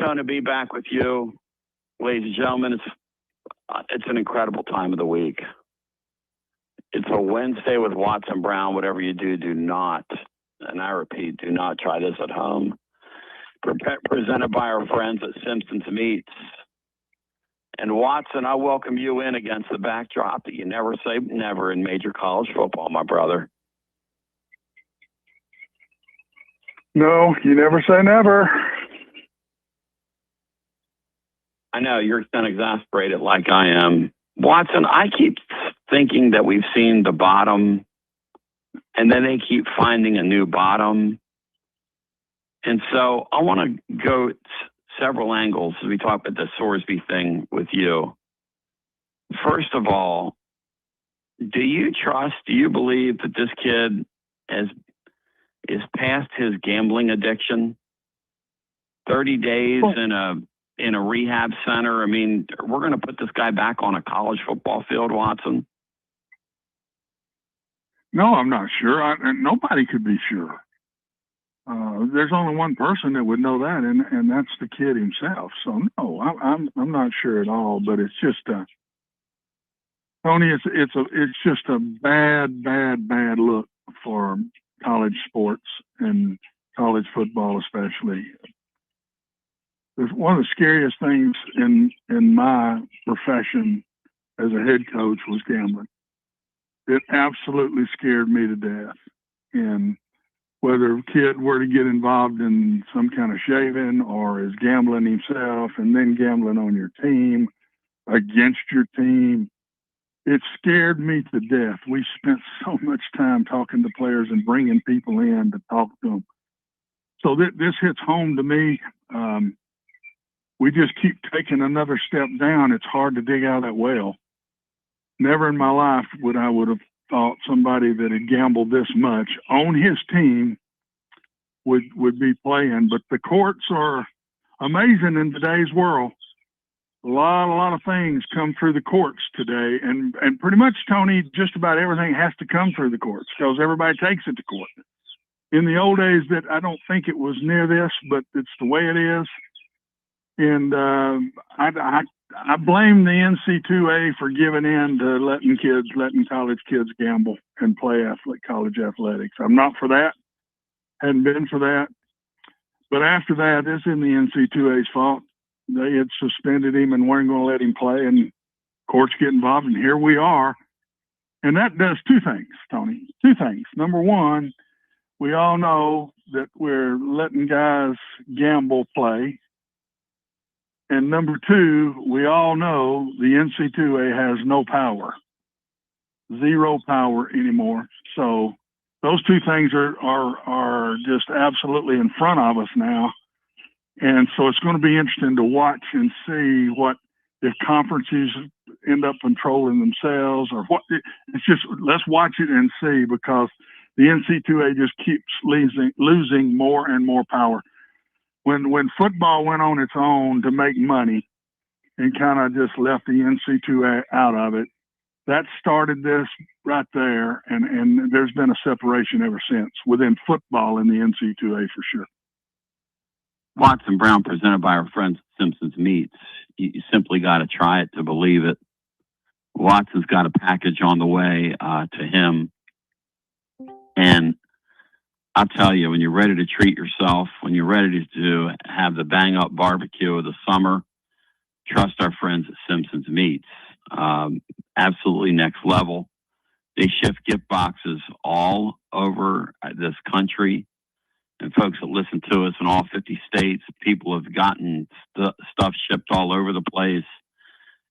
Going to be back with you, ladies and gentlemen. It's an incredible time of the week. It's a Wednesday with Watson Brown. Whatever you do, do not, and I repeat, do not try this at home. Presented by our friends at Simpson's Meats. And Watson, I welcome you in against the backdrop that you never say never in major college football, my brother. No, you never say never. I know you're exasperated like I am. Watson, I keep thinking that we've seen the bottom, and then they keep finding a new bottom. And so I want to go several angles as we talk about the Sorsby thing with you. First of all, do you believe that this kid is past his gambling addiction? 30 days in a rehab center. I mean, we're going to put this guy back on a college football field, Watson? No, I'm not sure. Nobody could be sure. There's only one person that would know that, and that's the kid himself. So no, I'm not sure at all. But it's just Tony. It's just a bad look for college sports and college football especially. One of the scariest things in my profession as a head coach was gambling. It absolutely scared me to death. And whether a kid were to get involved in some kind of shaving or is gambling himself and then gambling on your team, against your team, it scared me to death. We spent so much time talking to players and bringing people in to talk to them. So this hits home to me. We just keep taking another step down. It's hard to dig out of that well. Never in my life would I have thought somebody that had gambled this much on his team would be playing. But the courts are amazing in today's world. A lot of things come through the courts today, and pretty much, Tony, just about everything has to come through the courts because everybody takes it to court. In the old days, that I don't think it was near this, but it's the way it is. And I blame the NC2A for giving in to letting college kids gamble and play college athletics. I'm not for that. Hadn't been for that. But after that, it's in the NC2A's fault. They had suspended him and weren't going to let him play, and courts get involved, and here we are. And that does two things, Tony. Two things. Number one, we all know that we're letting guys gamble play. And number two, we all know the NC2A has no power, zero power anymore. So those two things are just absolutely in front of us now. And so it's going to be interesting to watch and see what if conferences end up controlling themselves or what. It's just let's watch it and see because the NC2A just keeps losing more and more power. When football went on its own to make money and kind of just left the NC2A out of it, that started this right there, and there's been a separation ever since within football and the NC2A for sure. Watson Brown, presented by our friends at Simpson's Meats. You simply got to try it to believe it. Watson's got a package on the way to him, and I'll tell you, when you're ready to treat yourself, when you're ready to have the bang-up barbecue of the summer, trust our friends at Simpson's Meats. Absolutely next level. They ship gift boxes all over this country. And folks that listen to us in all 50 states, people have gotten stuff shipped all over the place.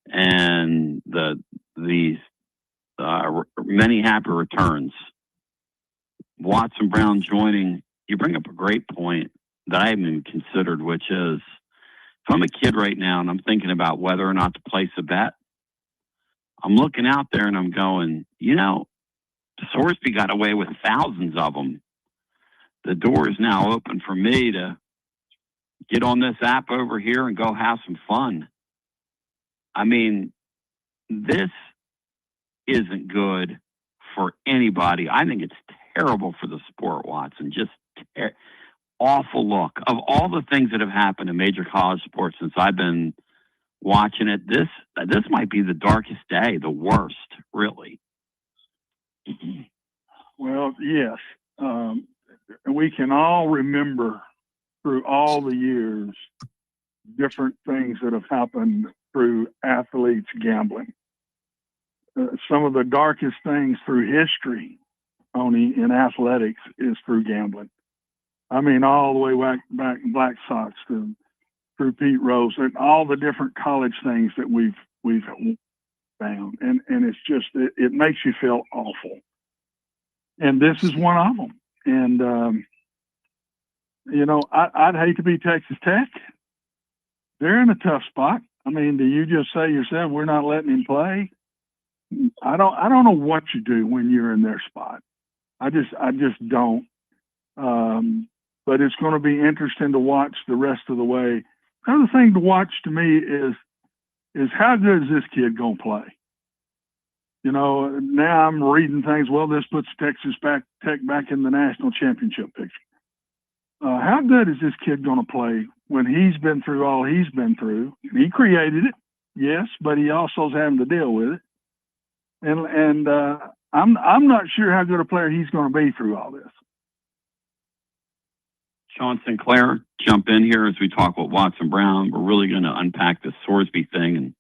And these many happy returns. Watson Brown joining, you bring up a great point that I haven't even considered, which is if I'm a kid right now and I'm thinking about whether or not to place a bet, I'm looking out there and I'm going, Sorsby got away with thousands of them. The door is now open for me to get on this app over here and go have some fun. I mean, this isn't good for anybody. I think it's terrible for the sport, Watson. awful look. Of all the things that have happened in major college sports since I've been watching it, this might be the darkest day, the worst, really. Well, yes. We can all remember through all the years different things that have happened through athletes gambling. Some of the darkest things through history, Tony, in athletics is through gambling. I mean, all the way back Black Sox through Pete Rose and all the different college things that we've found. And it's just, it makes you feel awful. And this is one of them. And, you know, I'd hate to be Texas Tech. They're in a tough spot. I mean, do you just say yourself, we're not letting him play? I don't know what you do when you're in their spot. I just don't. But it's going to be interesting to watch the rest of the way. Another thing to watch to me is how good is this kid going to play? You know, now I'm reading things. Well, this puts Texas Tech back in the national championship picture. How good is this kid going to play when he's been through all he's been through? He created it, yes, but he also is having to deal with it. And I'm not sure how good a player he's going to be through all this. Sean Sinclair, jump in here as we talk with Watson Brown. We're really going to unpack this Sorsby thing, and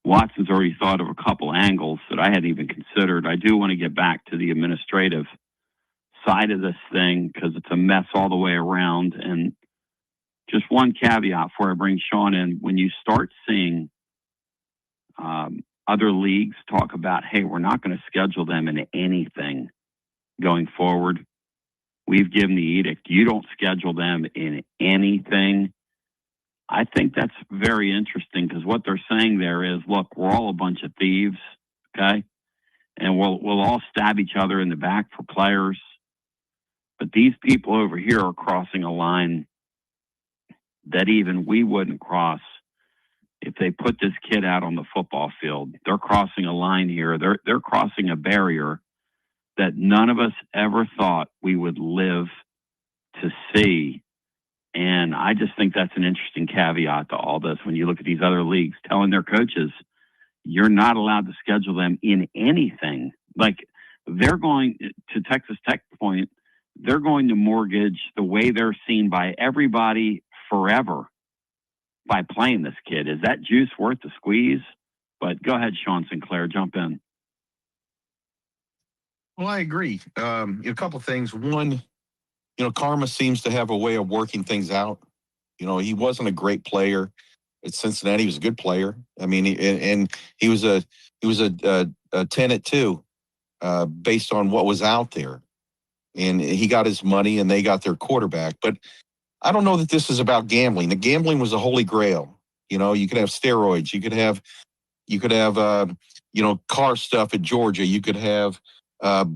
Watson's already thought of a couple angles that I hadn't even considered. I do want to get back to the administrative side of this thing because it's a mess all the way around. And just one caveat before I bring Sean in: when you start seeing other leagues talk about, hey, we're not going to schedule them in anything going forward. We've given the edict, you don't schedule them in anything. I think that's very interesting because what they're saying there is, look, we're all a bunch of thieves, okay? And we'll all stab each other in the back for players. But these people over here are crossing a line that even we wouldn't cross if they put this kid out on the football field. They're crossing a line here. They're crossing a barrier that none of us ever thought we would live to see. And I just think that's an interesting caveat to all this. When you look at these other leagues telling their coaches, you're not allowed to schedule them in anything. Like, they're going to Texas Tech point, they're going to mortgage the way they're seen by everybody forever by playing this kid. Is that juice worth the squeeze? But go ahead, Sean Sinclair, jump in. Well, I agree. A couple things. One, karma seems to have a way of working things out. He wasn't a great player at Cincinnati. He was a good player. I mean, he was a 10 at 2 based on what was out there. And he got his money and they got their quarterback. But I don't know that this is about gambling. The gambling was a holy grail. You could have steroids. You could have car stuff at Georgia. You could have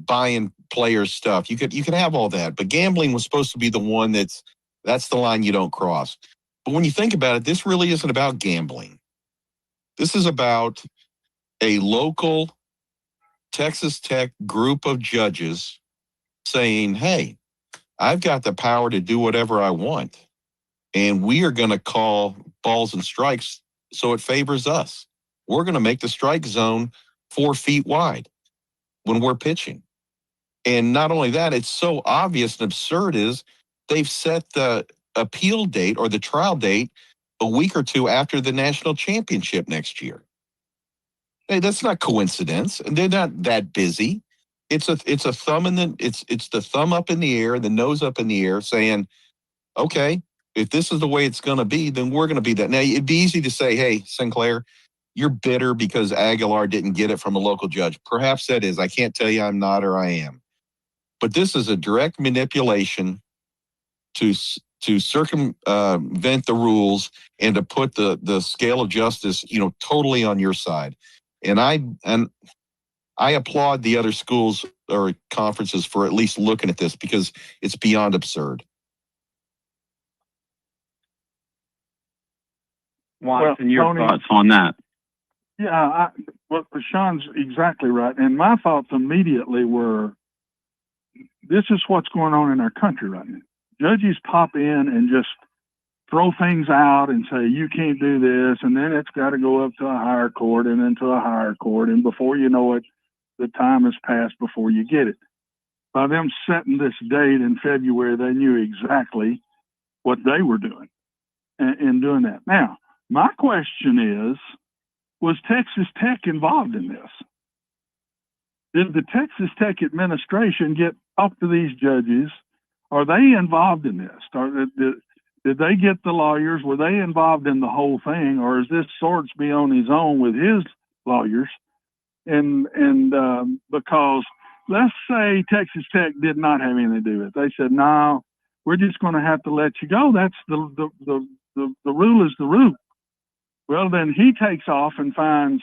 buying players stuff. You could have all that, but gambling was supposed to be the one that's the line you don't cross. But when you think about it, this really isn't about gambling. This is about a local Texas Tech group of judges saying, hey, I've got the power to do whatever I want, and we are going to call balls and strikes so it favors us. We're going to make the strike zone 4 feet wide when we're pitching. And not only that, it's so obvious and absurd is they've set the appeal date or the trial date a week or two after the national championship next year. Hey, that's not coincidence. And they're not that busy. It's a thumb it's the thumb up in the air, the nose up in the air saying, okay, if this is the way it's going to be, then we're going to be that. Now, it'd be easy to say, hey, Sinclair, you're bitter because Aguilar didn't get it from a local judge. Perhaps that is. I can't tell you I'm not or I am. But this is a direct manipulation to circumvent the rules and to put the scale of justice, totally on your side. And I applaud the other schools or conferences for at least looking at this because it's beyond absurd. Watson, your thoughts on that? Yeah, Sean's exactly right. And my thoughts immediately were, this is what's going on in our country right now. judges pop in and just throw things out and say, you can't do this. And then it's got to go up to a higher court and then to a higher court. And before you know it, the time has passed before you get it. By them setting this date in February, they knew exactly what they were doing in doing that. Now, my question is, was Texas Tech involved in this? Did the Texas Tech administration get up to these judges? Are they involved in this? Did they get the lawyers? Were they involved in the whole thing? Or is this Swordsby on his own with his lawyers? And because let's say Texas Tech did not have anything to do with it. They said, no, we're just going to have to let you go. That's the rule is the rule. Well, then he takes off and finds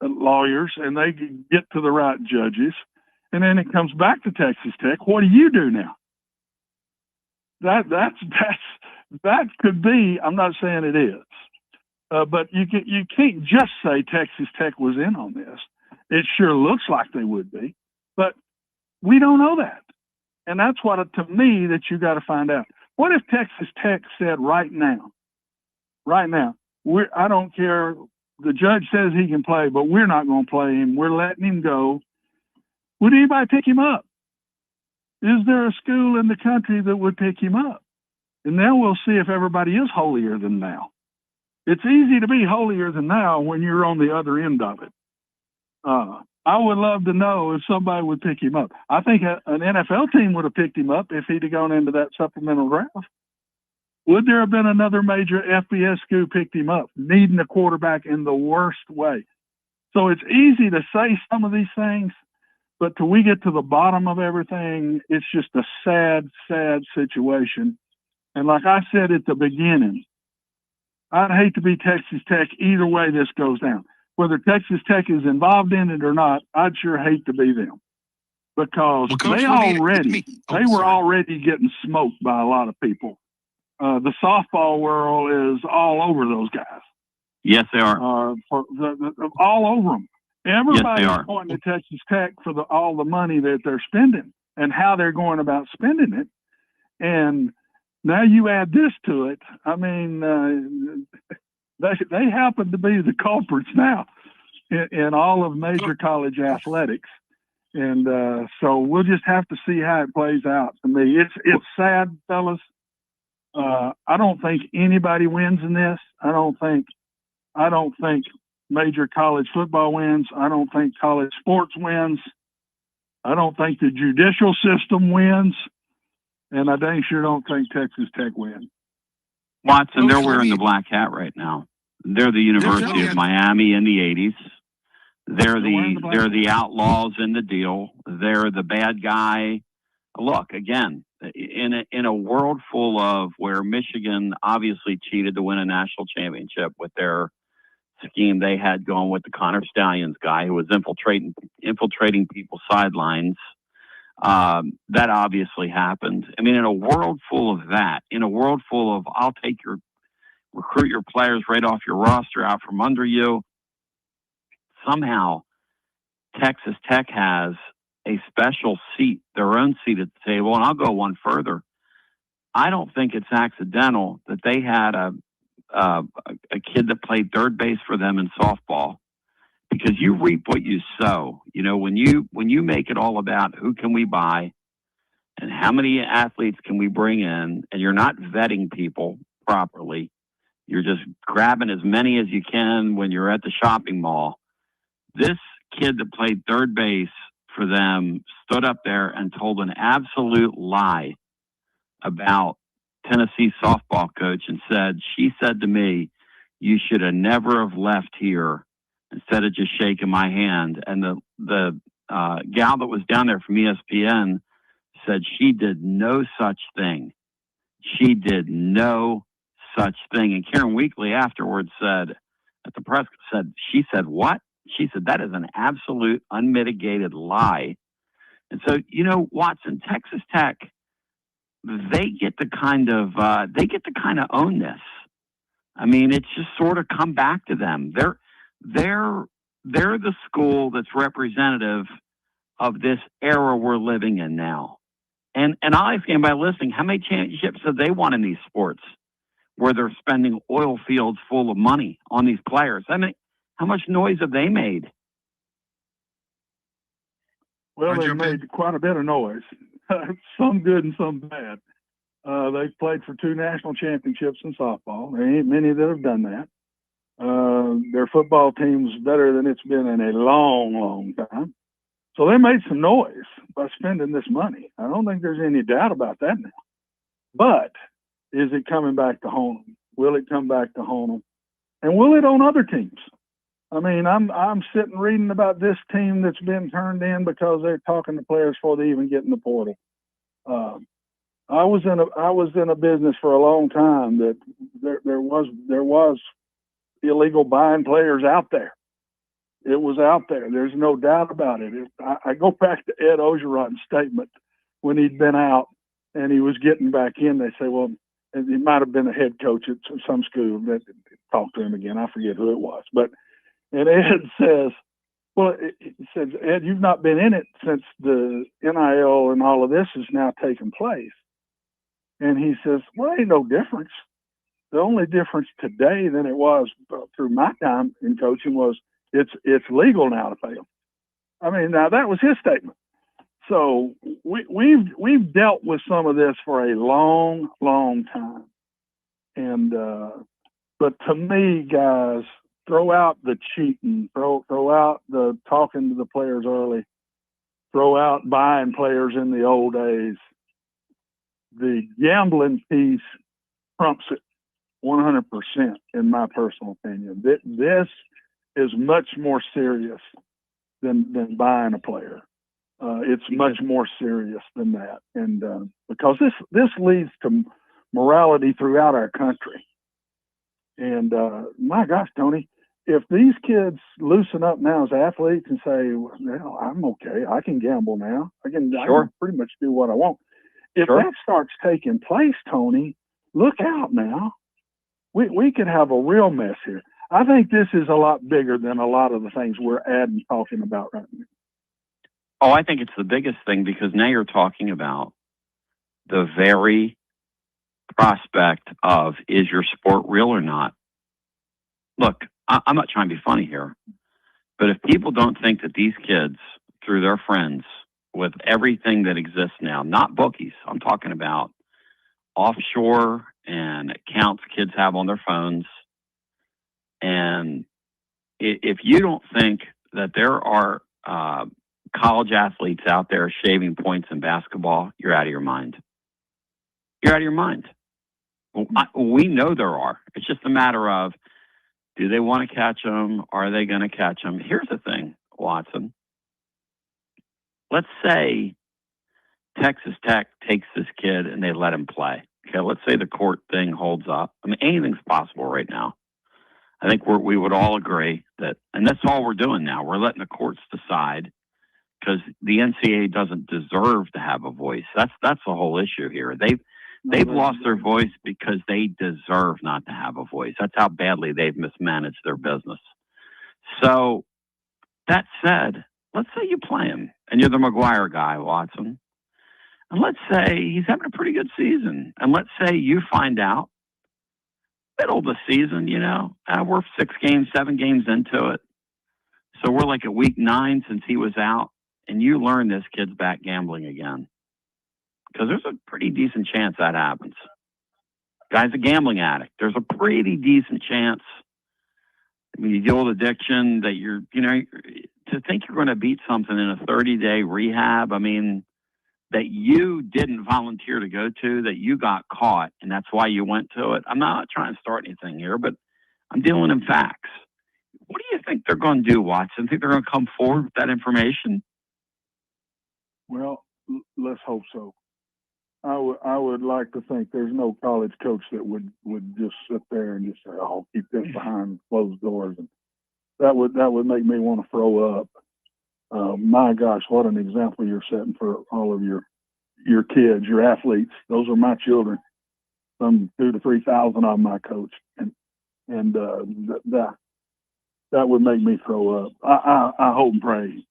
lawyers, and they get to the right judges. And then it comes back to Texas Tech. What do you do now? That could be. I'm not saying it is, but you can't just say Texas Tech was in on this. It sure looks like they would be, but we don't know that, and that's what to me that you got to find out. What if Texas Tech said right now, I don't care. The judge says he can play, but we're not going to play him. We're letting him go. Would anybody pick him up? Is there a school in the country that would pick him up? And then we'll see if everybody is holier than thou. It's easy to be holier than thou when you're on the other end of it. I would love to know if somebody would pick him up. I think an NFL team would have picked him up if he'd have gone into that supplemental draft. Would there have been another major FBS school picked him up, needing a quarterback in the worst way? So it's easy to say some of these things, but till we get to the bottom of everything, it's just a sad, sad situation. And like I said at the beginning, I'd hate to be Texas Tech either way this goes down. Whether Texas Tech is involved in it or not, I'd sure hate to be them. Because Coach, they were already getting smoked by a lot of people. The softball world is all over those guys. Yes, they are. All over them. Everybody's pointing to Texas Tech for all the money that they're spending and how they're going about spending it. And now you add this to it. I mean, they happen to be the culprits now in all of major college athletics. And so we'll just have to see how it plays out. To me, it's sad, fellas. I don't think anybody wins in this. I don't think major college football wins. I don't think college sports wins. I don't think the judicial system wins. And I dang sure don't think Texas Tech wins. Watson, they're wearing the black hat right now. They're the University of Miami in the 80s. They're the outlaws in the deal. They're the bad guy. Look, again, in a world full of where Michigan obviously cheated to win a national championship with their scheme they had going with the Connor Stallions guy who was infiltrating people's sidelines. That obviously happened. I mean, in a world full of that, in a world full of recruit your players right off your roster out from under you, somehow Texas Tech has a special seat, their own seat at the table. And I'll go one further. I don't think it's accidental that they had a kid that played third base for them in softball, because you reap what you sow. You know, when you make it all about who can we buy and how many athletes can we bring in, and you're not vetting people properly, you're just grabbing as many as you can when you're at the shopping mall. This kid that played third base for them stood up there and told an absolute lie about Tennessee softball coach and she said to me, you should have never have left here instead of just shaking my hand. And the gal that was down there from ESPN said she did no such thing. She did no such thing. And Karen Weekly afterwards said, at the press, she said, what? She said, that is an absolute unmitigated lie. And so, you know, Watson, Texas Tech, they get to kind of own this. I mean, it's just sort of come back to them. They're the school that's representative of this era we're living in now. And I'll ask anybody listening, how many championships have they won in these sports where they're spending oil fields full of money on these players? I mean, how much noise have they made? Well, they've made quite a bit of noise, some good and some bad. They've played for 2 national championships in softball. There ain't many that have done that. Their football team's better than it's been in a long, long time. So they made some noise by spending this money. I don't think there's any doubt about that now. But is it coming back to haunt them? Will it come back to haunt them? And will it on other teams? I mean, I'm sitting reading about this team that's been turned in because they're talking to players before they even get in the portal. I was in a business for a long time that there was illegal buying players out there. It was out there. There's no doubt about it. I go back to Ed Ogeron's statement when he'd been out and he was getting back in. They say, well, and he might have been a head coach at some school that talked to him again. I forget who it was, and Ed says, well, he says, Ed, you've not been in it since the NIL and all of this is now taking place. And he says, well, ain't no difference. The only difference today than it was through my time in coaching was it's legal now to fail. I mean, now that was his statement. So we've dealt with some of this for a long, long time. And but to me, guys, throw out the cheating, throw out the talking to the players early, throw out buying players in the old days. The gambling piece trumps it 100%, in my personal opinion. This is much more serious than buying a player. It's much more serious than that, and because this leads to morality throughout our country. And my gosh, Tony, if these kids loosen up now as athletes and say, "Well, I'm okay. I can gamble now. I can pretty much do what I want." If that starts taking place, Tony, look out now. We could have a real mess here. I think this is a lot bigger than a lot of the things we're talking about right now. Oh, I think it's the biggest thing because now you're talking about the very prospect of, is your sport real or not? Look, I'm not trying to be funny here, but if people don't think that these kids, through their friends, with everything that exists now, not bookies, I'm talking about offshore and accounts kids have on their phones, and if you don't think that there are college athletes out there shaving points in basketball, you're out of your mind. You're out of your mind. We know there are. It's just a matter of, do they want to catch them? Are they going to catch them? Here's the thing, Watson. Let's say Texas Tech takes this kid and they let him play. Okay, let's say the court thing holds up. I mean, anything's possible right now. I think we would all agree that, and that's all we're doing now. We're letting the courts decide because the NCAA doesn't deserve to have a voice. That's the whole issue here. They've lost their voice because they deserve not to have a voice. That's how badly they've mismanaged their business. So that said, let's say you play him and you're the McGuire guy, Watson. And let's say he's having a pretty good season. And let's say you find out middle of the season, we're 7 games into it. So we're like at week 9 since he was out. And you learn this kid's back gambling again. Because there's a pretty decent chance that happens. Guy's a gambling addict. There's a pretty decent chance when you deal with addiction that to think you're going to beat something in a 30-day rehab, I mean, that you didn't volunteer to go to, that you got caught, and that's why you went to it. I'm not trying to start anything here, but I'm dealing in facts. What do you think they're going to do, Watson? Think they're going to come forward with that information? Well, let's hope so. I would like to think there's no college coach that would just sit there and just say, "Oh, keep this behind closed doors," and that would make me want to throw up. My gosh, what an example you're setting for all of your kids, your athletes. Those are my children. Some 2,000 to 3,000 of them I coach, and that would make me throw up. I hope and pray,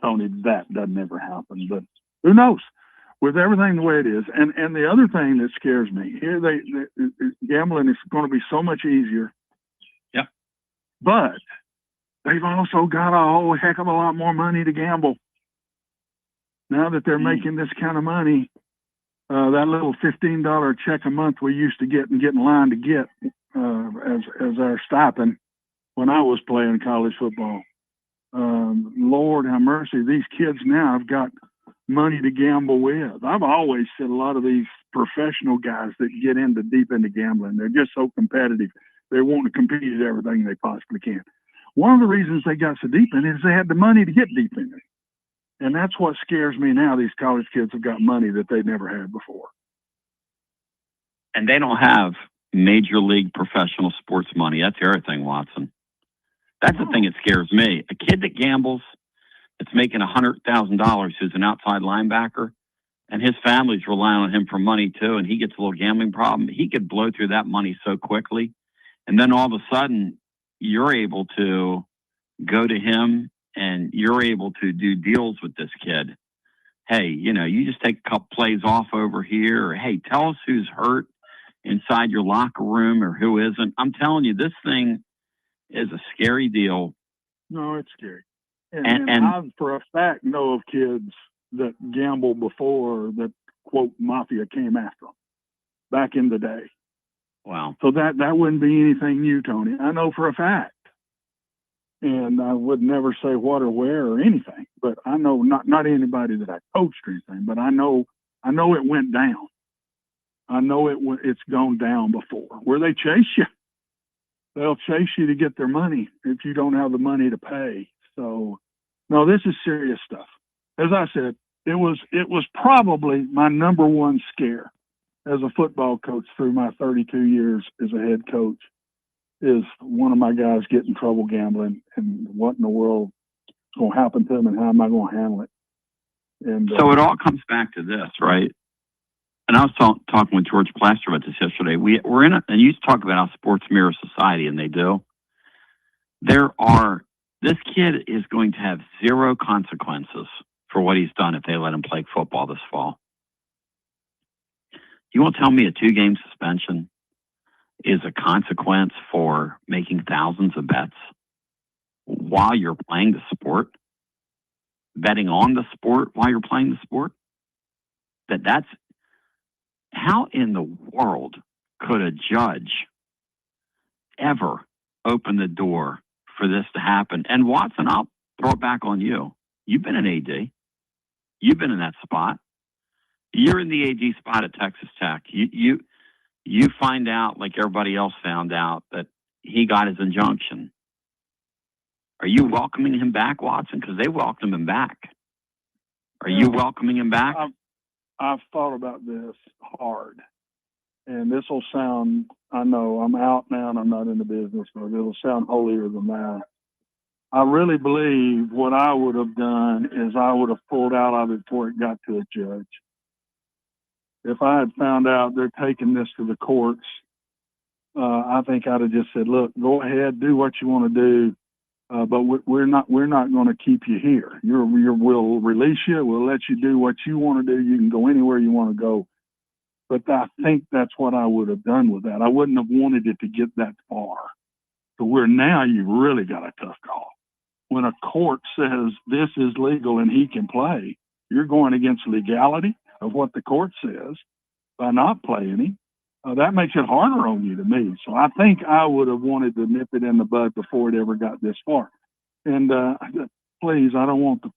Tony, that doesn't ever happen, but who knows? with everything the way it is. And the other thing that scares me here, gambling is going to be so much easier. Yep. But they've also got a whole heck of a lot more money to gamble. Now that they're making this kind of money, that little $15 check a month we used to get and get in line to get as our stipend when I was playing college football. Lord have mercy, these kids now have got money to gamble with. I've always said a lot of these professional guys that get deep into gambling, they're just so competitive. They want to compete at everything they possibly can. One of the reasons they got so deep in it is they had the money to get deep in it. And that's what scares me now. These college kids have got money that they never had before. And they don't have major league professional sports money. That's the other thing, Watson. That's the thing that scares me. A kid that gambles, that's making $100,000, who's an outside linebacker, and his family's relying on him for money too, and he gets a little gambling problem, he could blow through that money so quickly. And then all of a sudden, you're able to go to him and you're able to do deals with this kid. Hey, you just take a couple plays off over here, or hey, tell us who's hurt inside your locker room or who isn't. I'm telling you, this thing is a scary deal. No, it's scary. And I, for a fact, know of kids that gambled before that, quote, mafia came after them back in the day. Wow. So that wouldn't be anything new, Tony. I know for a fact. And I would never say what or where or anything, but I know not anybody that I coached or anything, but I know it went down. I know it's gone down before, where they chase you. They'll chase you to get their money if you don't have the money to pay. So, no, this is serious stuff. As I said, it was probably my number one scare as a football coach through my 32 years as a head coach, is one of my guys get in trouble gambling, and what in the world is going to happen to him, and how am I going to handle it? And so it all comes back to this, right? And I was talking with George Plaster about this yesterday. We're in and you talk about how sports mirror society, and they do. This kid is going to have zero consequences for what he's done if they let him play football this fall. You won't tell me a 2-game suspension is a consequence for making thousands of bets while you're playing the sport, betting on the sport while you're playing the sport? That's how in the world could a judge ever open the door for this to happen? And Watson, I'll throw it back on you. You've been an AD. You've been in that spot. You're in the AD spot at Texas Tech. You find out, like everybody else found out, that he got his injunction. Are you welcoming him back, Watson? Because they welcomed him back. Are you welcoming him back? I've thought about this hard. And this will sound, I know I'm out now and I'm not in the business, but it'll sound holier than that. I really believe what I would have done is I would have pulled out of it before it got to a judge. If I had found out they're taking this to the courts, I think I'd have just said, look, go ahead, do what you want to do. But we're not going to keep you here. We'll release you. We'll let you do what you want to do. You can go anywhere you want to go. But I think that's what I would have done with that. I wouldn't have wanted it to get that far to where now you've really got a tough call. When a court says this is legal and he can play, you're going against legality of what the court says by not playing him. That makes it harder on you to me. So I think I would have wanted to nip it in the bud before it ever got this far. And please, I don't want the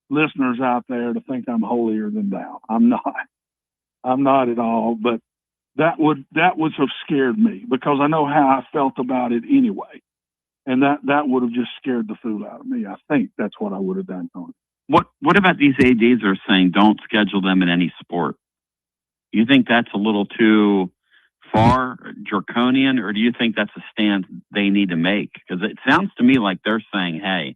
listeners out there to think I'm holier than thou. I'm not. I'm not at all. But that would have scared me because I know how I felt about it anyway. And that would have just scared the fool out of me. I think that's what I would have done, Tony. What about these ADs that are saying don't schedule them in any sport? You think that's a little too far, draconian, or do you think that's a stand they need to make? Because it sounds to me like they're saying, hey,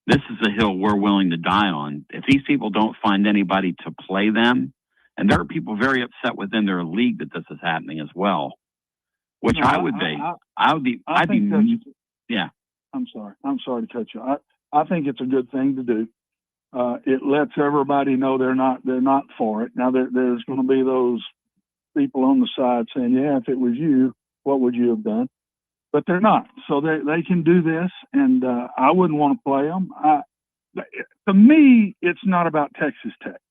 this is a hill we're willing to die on. If these people don't find anybody to play them, and there are people very upset within their league that this is happening as well, which I would be. Yeah. I'm sorry to cut you. I think it's a good thing to do. It lets everybody know they're not for it. Now there's going to be those people on the side saying, yeah, if it was you, what would you have done? But they're not. So they can do this, and I wouldn't want to play them. To me, it's not about Texas Tech.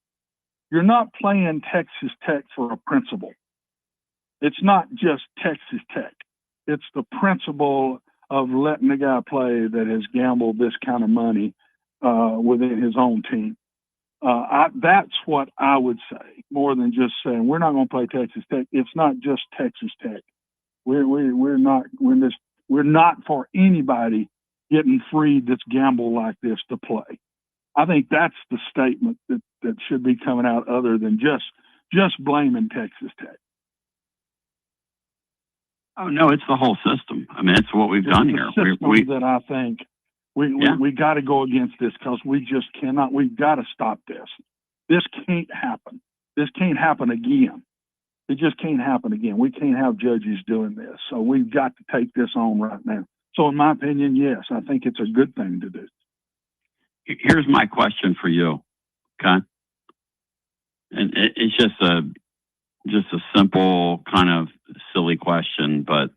You're not playing Texas Tech for a principle. It's not just Texas Tech. It's the principle of letting a guy play that has gambled this kind of money within his own team. That's what I would say, more than just saying we're not going to play Texas Tech. It's not just Texas Tech. We're not for anybody getting free that's gamble like this to play. I think that's the statement that should be coming out, other than just blaming Texas Tech. Oh no, it's the whole system. I mean, it's what we've done here. That I think we got to go against this, because we just cannot. We've got to stop this. This can't happen. This can't happen again. It just can't happen again. We can't have judges doing this. So we've got to take this on right now. So in my opinion, yes, I think it's a good thing to do. Here's my question for you, okay? And it's just a simple kind of silly question, but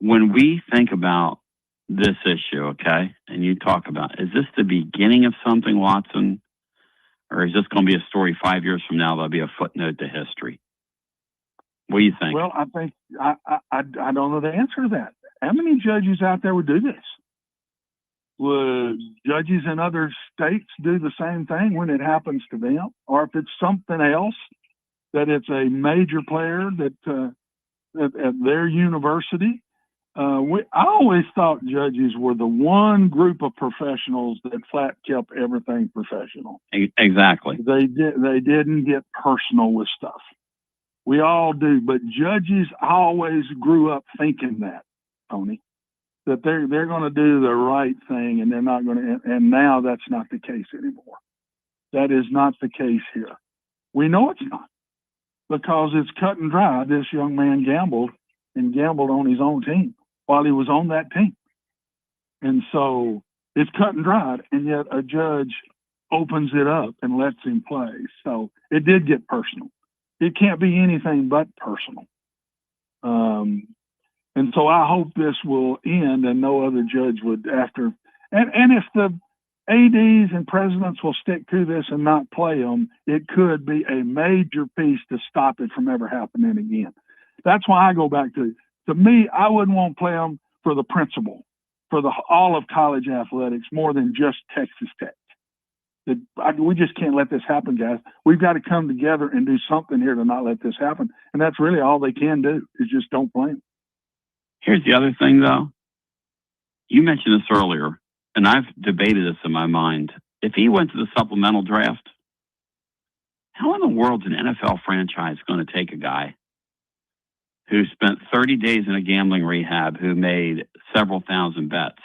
when we think about this issue, okay, and you talk about, is this the beginning of something, Watson, or is this going to be a story 5 years from now that'll be a footnote to history? What do you think? Well, I think I don't know the answer to that. How many judges out there would do this? Would judges in other states do the same thing when it happens to them? Or if it's something else, that it's a major player that at their university? I always thought judges were the one group of professionals that flat kept everything professional. Exactly. They didn't get personal with stuff. We all do, but judges always grew up thinking that, Tony, that they're going to do the right thing, and they're not going to. And now that's not the case anymore. That is not the case here. We know it's not, because it's cut and dry. This young man gambled on his own team while he was on that team. And so it's cut and dried, and yet a judge opens it up and lets him play. So it did get personal. It can't be anything but personal. And so I hope this will end and no other judge would after. And if the ADs and presidents will stick to this and not play them, it could be a major piece to stop it from ever happening again. That's why I go back to me, I wouldn't want to play them for the principle, for all of college athletics, more than just Texas Tech. We just can't let this happen, guys. We've got to come together and do something here to not let this happen. And that's really all they can do, is just don't play them. Here's the other thing, though. You mentioned this earlier, and I've debated this in my mind. If he went to the supplemental draft, how in the world is an NFL franchise going to take a guy who spent 30 days in a gambling rehab, who made several thousand bets,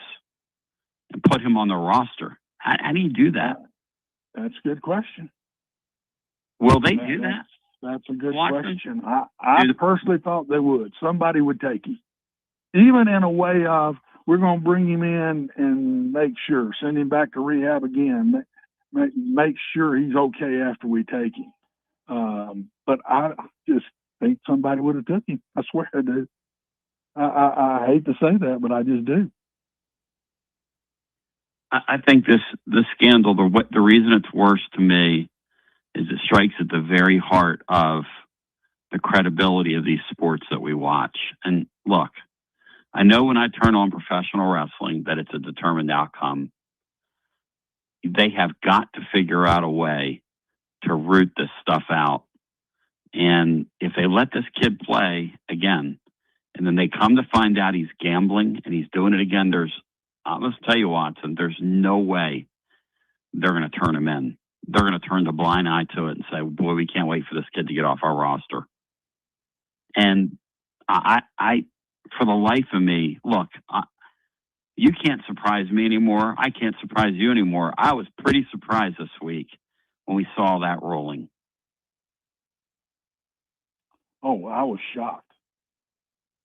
and put him on the roster? How do you do that? That's a good question. Will they do that? That's a good question. I personally thought they would. Somebody would take him. Even in a way of, we're going to bring him in and make sure, send him back to rehab again, make sure he's okay after we take him. But I just think somebody would have took him. I swear I do. I hate to say that, but I just do. I think this scandal, the reason it's worse to me is it strikes at the very heart of the credibility of these sports that we watch. And look, I know when I turn on professional wrestling that it's a determined outcome. They have got to figure out a way to root this stuff out. And if they let this kid play again, and then they come to find out he's gambling and he's doing it again, let's tell you, Watson, there's no way they're going to turn him in. They're going to turn the blind eye to it and say, boy, we can't wait for this kid to get off our roster. And I for the life of me, look, you can't surprise me anymore. I can't surprise you anymore. I was pretty surprised this week when we saw that ruling. Oh, I was shocked.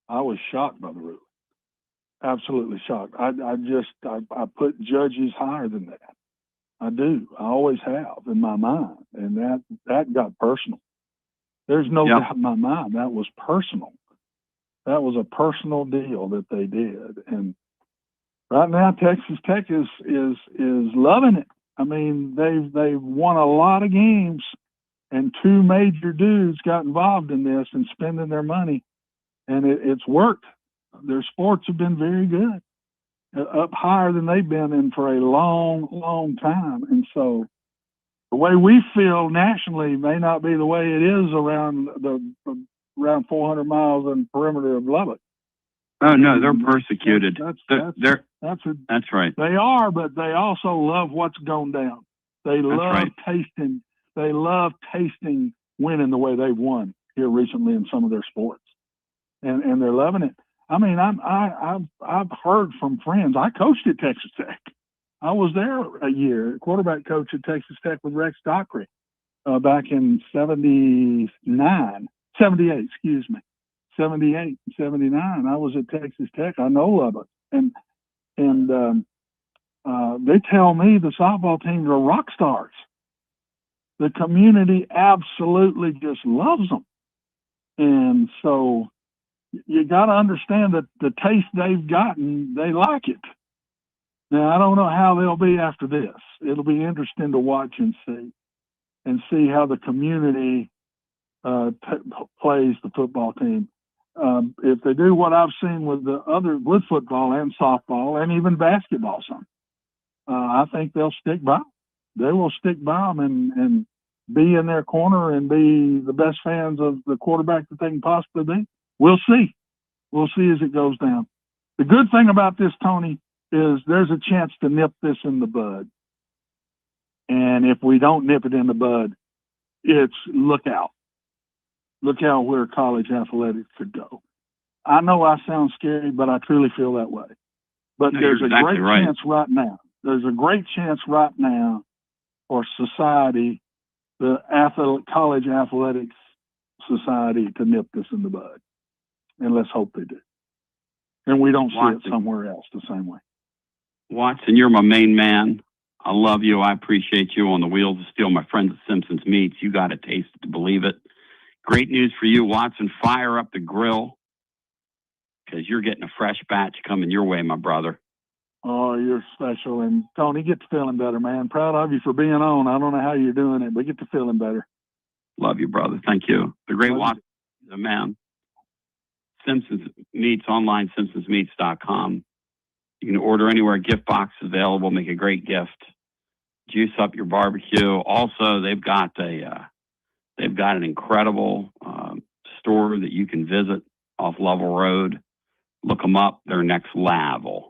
I was shocked by the ruling. Absolutely shocked. I put judges higher than that. I do. I always have in my mind, and that got personal. There's no Yep. doubt in my mind that was personal. That was a personal deal that they did, and right now Texas Tech is loving it. I mean, they've won a lot of games, and two major dudes got involved in this and spending their money, and it's worked. Their sports have been very good, up higher than they've been in for a long, long time. And so the way we feel nationally may not be the way it is around 400 miles in the perimeter of Lubbock. Oh no, they're persecuted. That's right. They are, but they also love what's going down. They love tasting. They love tasting winning the way they've won here recently in some of their sports, and they're loving it. I mean, I've heard from friends. I coached at Texas Tech. I was there a year, quarterback coach at Texas Tech with Rex Dockery back in 78, 78, 79. I was at Texas Tech. I know Lubbock. And they tell me the softball teams are rock stars. The community absolutely just loves them. And so you got to understand that the taste they've gotten, they like it. Now, I don't know how they'll be after this. It'll be interesting to watch and see how the community plays the football team. If they do what I've seen with football and softball and even basketball, I think they'll stick by. They will stick by them and be in their corner and be the best fans of the quarterback that they can possibly be. We'll see. We'll see as it goes down. The good thing about this, Tony, is there's a chance to nip this in the bud. And if we don't nip it in the bud, it's look out. Look out where college athletics could go. I know I sound scary, but I truly feel that way. But there's a great chance right now. There's a great chance right now for society, the college athletics society, to nip this in the bud. And let's hope they do. And we don't see it somewhere else the same way. Watson, you're my main man. I love you. I appreciate you on the Wheels of Steel. My friends at Simpsons Meats. You got to taste it to believe it. Great news for you, Watson. Fire up the grill because you're getting a fresh batch coming your way, my brother. Oh, you're special. And, Tony, get to feeling better, man. Proud of you for being on. I don't know how you're doing it, but get to feeling better. Love you, brother. Thank you. The great Watson, the man. Simpsons Meats online, simpsonsmeats.com. You can order anywhere. Gift box is available. Make a great gift. Juice up your barbecue. Also, they've got an incredible store that you can visit off Lovell Road. Look them up. They're next level.